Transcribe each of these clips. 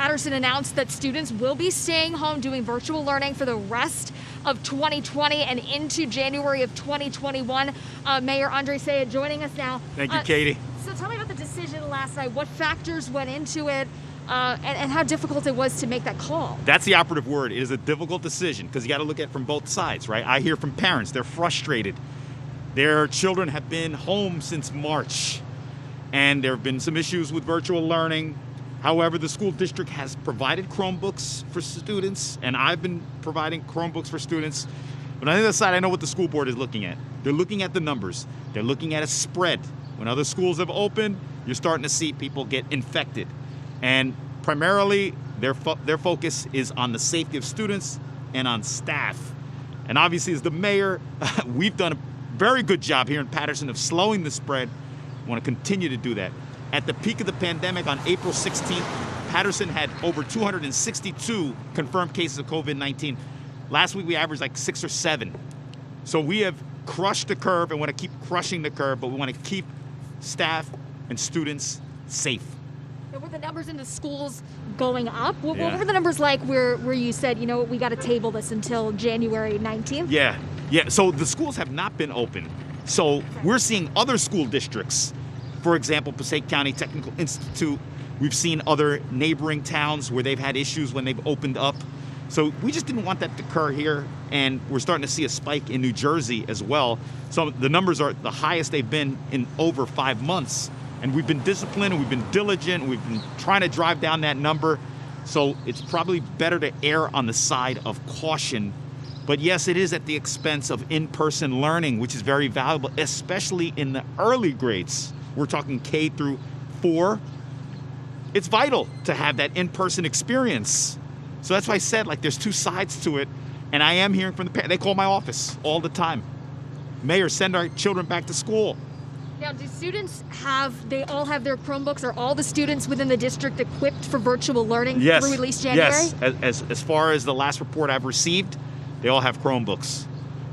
Paterson announced that students will be staying home doing virtual learning for the rest of 2020 and into January of 2021. Mayor Andre Sayegh joining us now. Thank you, Katie. So tell me about the decision last night. What factors went into it, and how difficult it was to make that call? That's the operative word. It is a difficult decision because you got to look at it from both sides, right? I hear from parents, they're frustrated. Their children have been home since March, and there have been some issues with virtual learning. However, the school district has provided Chromebooks for students, and I've been providing Chromebooks for students. But on the other side, I know what the school board is looking at. They're looking at the numbers. They're looking at a spread. When other schools have opened, you're starting to see people get infected. And primarily, their focus is on the safety of students and on staff. And obviously, as the mayor, we've done a very good job here in Paterson of slowing the spread. We want to continue to do that. At the peak of the pandemic on April 16th, Paterson had over 262 confirmed cases of COVID-19. Last week, we averaged like 6 or 7. So we have crushed the curve and want to keep crushing the curve, but we want to keep staff and students safe. And were the numbers in the schools going up? What were the numbers like where you said, you know, we got to table this until January 19th? Yeah. So the schools have not been open. So we're seeing other school districts, for example, Passaic County Technical Institute. We've seen other neighboring towns where they've had issues when they've opened up. So we just didn't want that to occur here, and we're starting to see a spike in New Jersey as well. So the numbers are the highest they've been in over 5 months, and we've been disciplined, and we've been diligent, and we've been trying to drive down that number. So it's probably better to err on the side of caution. But yes, it is at the expense of in-person learning, which is very valuable, especially in the early grades. We're talking K through 4. It's vital to have that in-person experience. So that's why I said, like, there's two sides to it. And I am hearing from the parents. They call my office all the time. Mayor, send our children back to school. Now, do students they all have their Chromebooks? Are all the students within the district equipped for virtual learning through at least January? Yes. As far as the last report I've received, they all have Chromebooks.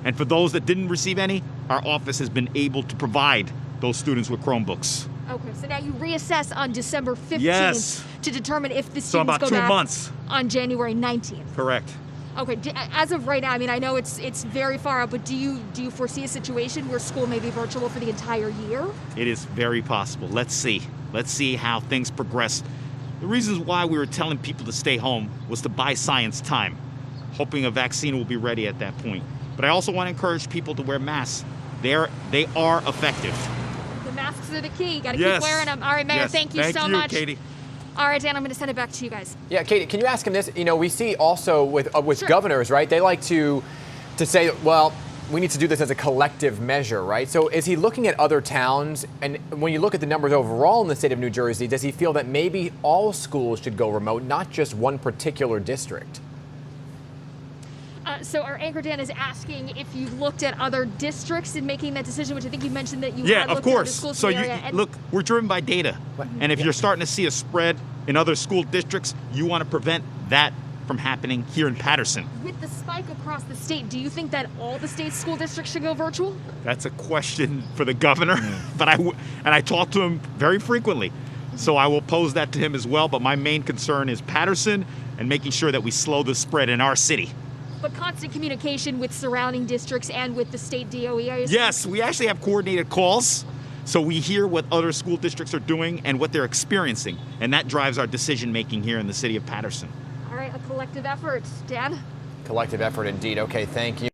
And for those that didn't receive any, our office has been able to provide those students with Chromebooks. Okay, so now you reassess on December 15th to determine if the students go back. So about 2 months. On January 19th. Correct. Okay, as of right now, I mean, I know it's very far out, but do you foresee a situation where school may be virtual for the entire year? It is very possible. Let's see. Let's see how things progress. The reasons why we were telling people to stay home was to buy science time, hoping a vaccine will be ready at that point. But I also want to encourage people to wear masks. They are effective. The masks are the key. Got to keep wearing them. All right, Mayor, thank you so much. Katie. All right, Dan, I'm going to send it back to you guys. Yeah, Katie, can you ask him this? You know, we see also with governors, right? They like to say, well, we need to do this as a collective measure, right? So is he looking at other towns? And when you look at the numbers overall in the state of New Jersey, does he feel that maybe all schools should go remote, not just one particular district? So our anchor Dan is asking if you've looked at other districts in making that decision, which I think you mentioned that you had looked at the schools. So look, we're driven by data. And if you're starting to see a spread in other school districts, you want to prevent that from happening here in Paterson. With the spike across the state, do you think that all the state school districts should go virtual? That's a question for the governor, but I talk to him very frequently. So I will pose that to him as well. But my main concern is Paterson and making sure that we slow the spread in our city. But constant communication with surrounding districts and with the state DOE, I assume? Yes, we actually have coordinated calls. So we hear what other school districts are doing and what they're experiencing. And that drives our decision making here in the city of Paterson. All right, a collective effort. Dan? Collective effort indeed. Okay, thank you.